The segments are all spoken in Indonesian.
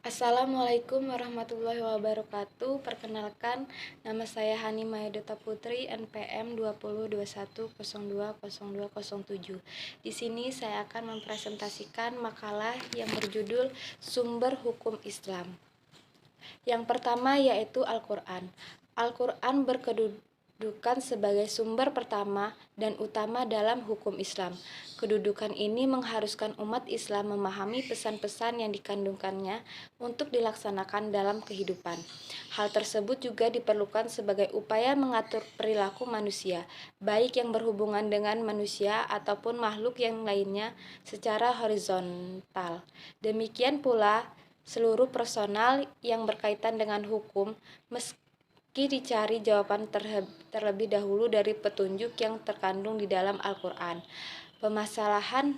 Assalamualaikum warahmatullahi wabarakatuh. Perkenalkan, nama saya Hani Mayadota Putri, NPM 2021020207. Di sini saya akan mempresentasikan makalah yang berjudul Sumber Hukum Islam. Yang pertama yaitu Al-Quran. Al-Quran berkedudukan sebagai sumber pertama dan utama dalam hukum Islam. Kedudukan ini mengharuskan umat Islam memahami pesan-pesan yang dikandungkannya untuk dilaksanakan dalam kehidupan. Hal tersebut juga diperlukan sebagai upaya mengatur perilaku manusia, baik yang berhubungan dengan manusia ataupun makhluk yang lainnya secara horizontal. Demikian pula seluruh personal yang berkaitan dengan hukum, meski dicari jawaban terlebih dahulu dari petunjuk yang terkandung di dalam Al-Quran. Permasalahan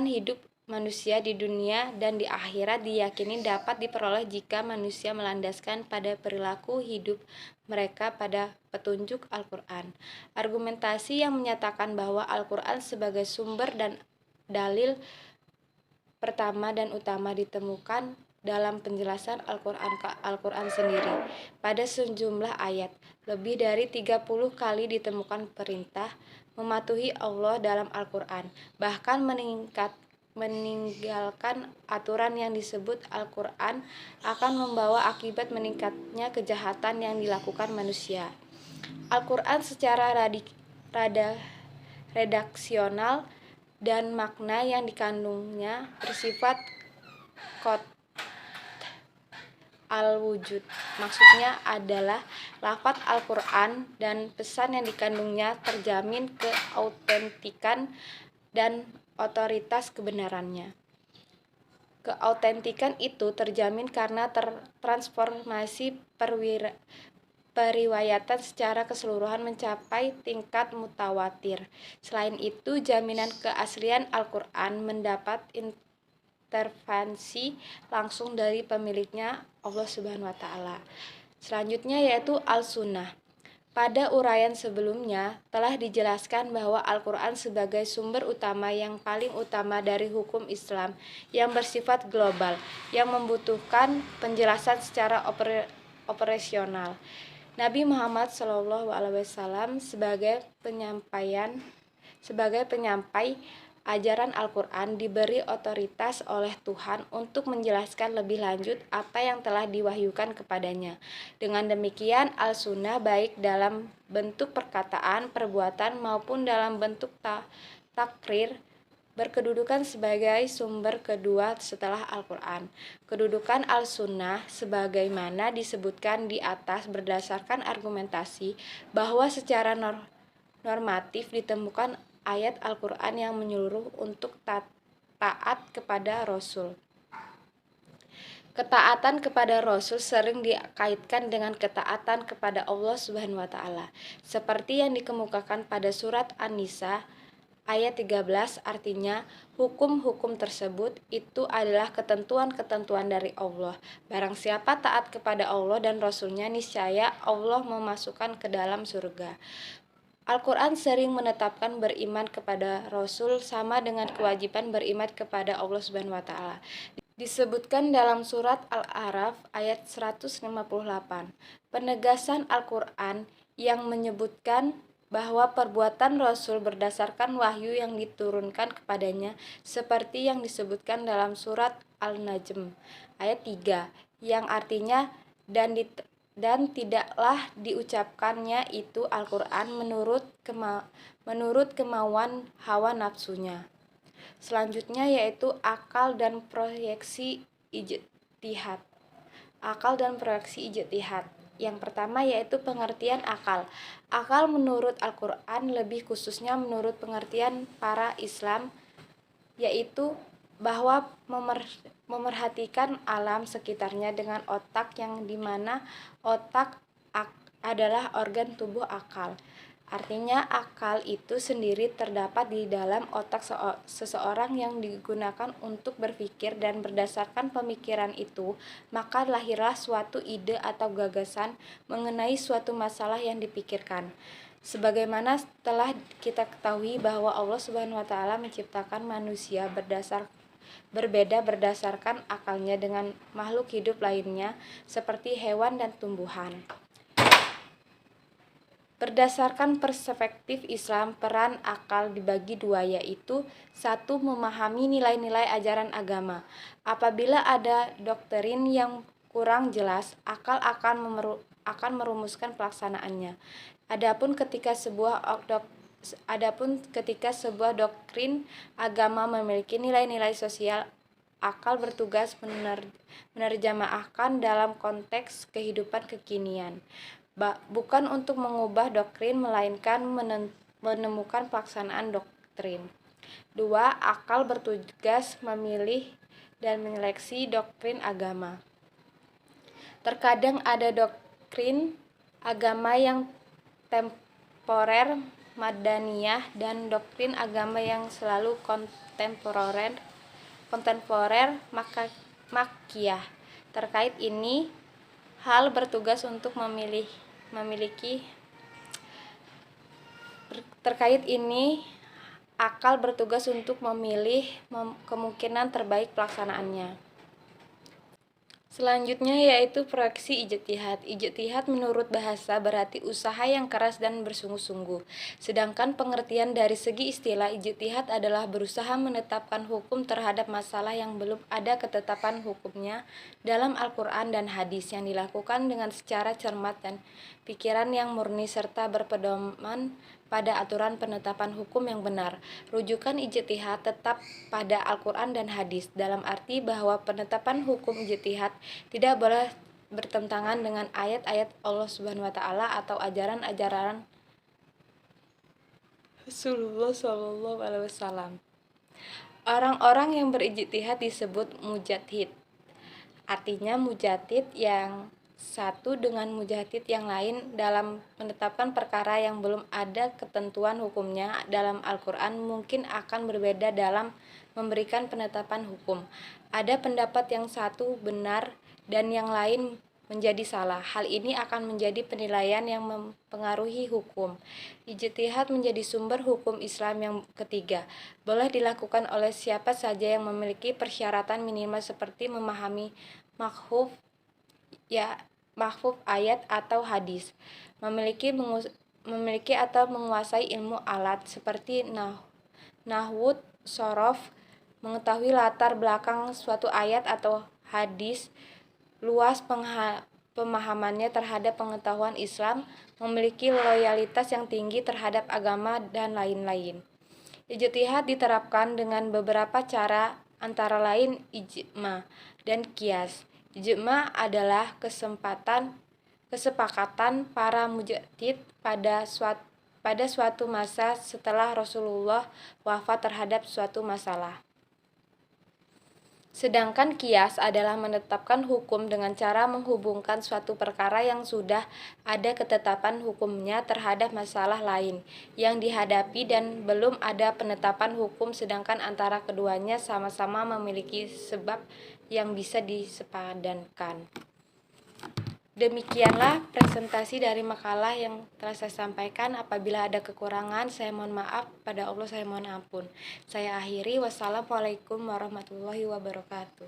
hidup manusia di dunia dan di akhirat diyakini dapat diperoleh jika manusia melandaskan pada perilaku hidup mereka pada petunjuk Al-Quran. Argumentasi yang menyatakan bahwa Al-Quran sebagai sumber dan dalil pertama dan utama ditemukan dalam penjelasan Al-Quran sendiri. Pada sejumlah ayat, lebih dari 30 kali ditemukan perintah mematuhi Allah dalam Al-Quran. Bahkan meninggalkan aturan yang disebut Al-Quran akan membawa akibat meningkatnya kejahatan yang dilakukan manusia. Al-Quran secara redaksional dan makna yang dikandungnya bersifat qat al-wujud. Maksudnya adalah lafaz Al-Quran dan pesan yang dikandungnya terjamin keautentikan dan otoritas kebenarannya. Keautentikan itu terjamin karena transformasi periwayatan secara keseluruhan mencapai tingkat mutawatir. Selain itu, jaminan keaslian Al-Quran mendapat intervensi langsung dari pemiliknya, Allah Subhanahu wa Ta'ala. Selanjutnya yaitu Al-Sunnah. Pada uraian sebelumnya telah dijelaskan bahwa Al-Quran sebagai sumber utama yang paling utama dari hukum Islam yang bersifat global, yang membutuhkan penjelasan secara operasional. Nabi Muhammad SAW sebagai penyampai ajaran Al-Quran diberi otoritas oleh Tuhan untuk menjelaskan lebih lanjut apa yang telah diwahyukan kepadanya. Dengan demikian, Al-Sunnah baik dalam bentuk perkataan, perbuatan maupun dalam bentuk takrir berkedudukan sebagai sumber kedua setelah Al-Quran. Kedudukan Al-Sunnah sebagaimana disebutkan di atas berdasarkan argumentasi bahwa secara normatif ditemukan ayat Al-Quran yang menyeluruh untuk taat kepada Rasul. Ketaatan kepada Rasul sering dikaitkan dengan ketaatan kepada Allah Subhanahu wa Ta'ala, seperti yang dikemukakan pada surat An-Nisa ayat 13, artinya hukum-hukum tersebut itu adalah ketentuan-ketentuan dari Allah. Barang siapa taat kepada Allah dan Rasul-Nya, niscaya Allah memasukkan ke dalam surga. Al-Quran sering menetapkan beriman kepada Rasul sama dengan kewajiban beriman kepada Allah Subhanahu wa Ta'ala. Disebutkan dalam surat Al-A'raf ayat 158. Penegasan Al-Quran yang menyebutkan bahwa perbuatan Rasul berdasarkan wahyu yang diturunkan kepadanya seperti yang disebutkan dalam surat Al-Najm ayat 3 yang artinya dan tidaklah diucapkannya itu Al-Quran menurut kemauan hawa nafsunya. Selanjutnya yaitu akal dan proyeksi ijtihad. Akal dan proyeksi ijtihad. Yang pertama yaitu pengertian akal. Akal menurut Al-Quran, lebih khususnya menurut pengertian para Islam, yaitu bahwa memerhatikan alam sekitarnya dengan otak, yang dimana otak adalah organ tubuh akal. Artinya akal itu sendiri terdapat di dalam otak seseorang yang digunakan untuk berpikir, dan berdasarkan pemikiran itu maka lahirlah suatu ide atau gagasan mengenai suatu masalah yang dipikirkan. Sebagaimana telah kita ketahui bahwa Allah Subhanahu wa taala menciptakan manusia berbeda berdasarkan akalnya dengan makhluk hidup lainnya seperti hewan dan tumbuhan. Berdasarkan perspektif Islam, peran akal dibagi dua, yaitu satu, memahami nilai-nilai ajaran agama. Apabila ada doktrin yang kurang jelas, akal akan merumuskan pelaksanaannya. Adapun ketika sebuah doktrin agama memiliki nilai-nilai sosial, akal bertugas menerjemahkan dalam konteks kehidupan kekinian. Bukan untuk mengubah doktrin, melainkan menemukan pelaksanaan doktrin. 2. Akal bertugas memilih dan menyeleksi doktrin agama. Terkadang ada doktrin agama yang temporer, madaniyah, dan doktrin agama yang selalu kontemporer, makkiyah. Terkait ini, akal bertugas untuk memilih kemungkinan terbaik pelaksanaannya. Selanjutnya yaitu proyeksi ijtihad. Ijtihad menurut bahasa berarti usaha yang keras dan bersungguh-sungguh. Sedangkan pengertian dari segi istilah, ijtihad adalah berusaha menetapkan hukum terhadap masalah yang belum ada ketetapan hukumnya dalam Al-Quran dan hadis, yang dilakukan dengan secara cermat dan pikiran yang murni serta berpedoman pada aturan penetapan hukum yang benar. Rujukan ijtihad tetap pada Al-Quran dan hadis, dalam arti bahwa penetapan hukum ijtihad tidak boleh bertentangan dengan ayat-ayat Allah Subhanahu wa taala atau ajaran-ajaran Rasulullah Shallallahu alaihi wasallam. Orang-orang yang berijtihad disebut mujtahid. Artinya mujtahid yang satu dengan mujtahid yang lain dalam menetapkan perkara yang belum ada ketentuan hukumnya dalam Al-Quran mungkin akan berbeda dalam memberikan penetapan hukum. Ada pendapat yang satu benar dan yang lain menjadi salah. Hal ini akan menjadi penilaian yang mempengaruhi hukum. Ijtihad menjadi sumber hukum Islam yang ketiga. Boleh dilakukan oleh siapa saja yang memiliki persyaratan minimal seperti memahami makhuf ayat atau hadis, memiliki atau menguasai ilmu alat seperti nahwu, shorof, mengetahui latar belakang suatu ayat atau hadis, luas pemahamannya terhadap pengetahuan Islam, memiliki loyalitas yang tinggi terhadap agama, dan lain-lain. Ijtihad diterapkan dengan beberapa cara, antara lain ijma dan qiyas. Ijma adalah kesepakatan para mujtahid pada suatu masa setelah Rasulullah wafat terhadap suatu masalah. Sedangkan qiyas adalah menetapkan hukum dengan cara menghubungkan suatu perkara yang sudah ada ketetapan hukumnya terhadap masalah lain yang dihadapi dan belum ada penetapan hukum, sedangkan antara keduanya sama-sama memiliki sebab yang bisa disepadankan. Demikianlah presentasi dari makalah yang telah saya sampaikan. Apabila ada kekurangan, saya mohon maaf. Pada Allah saya mohon ampun. Saya akhiri. Wassalamualaikum warahmatullahi wabarakatuh.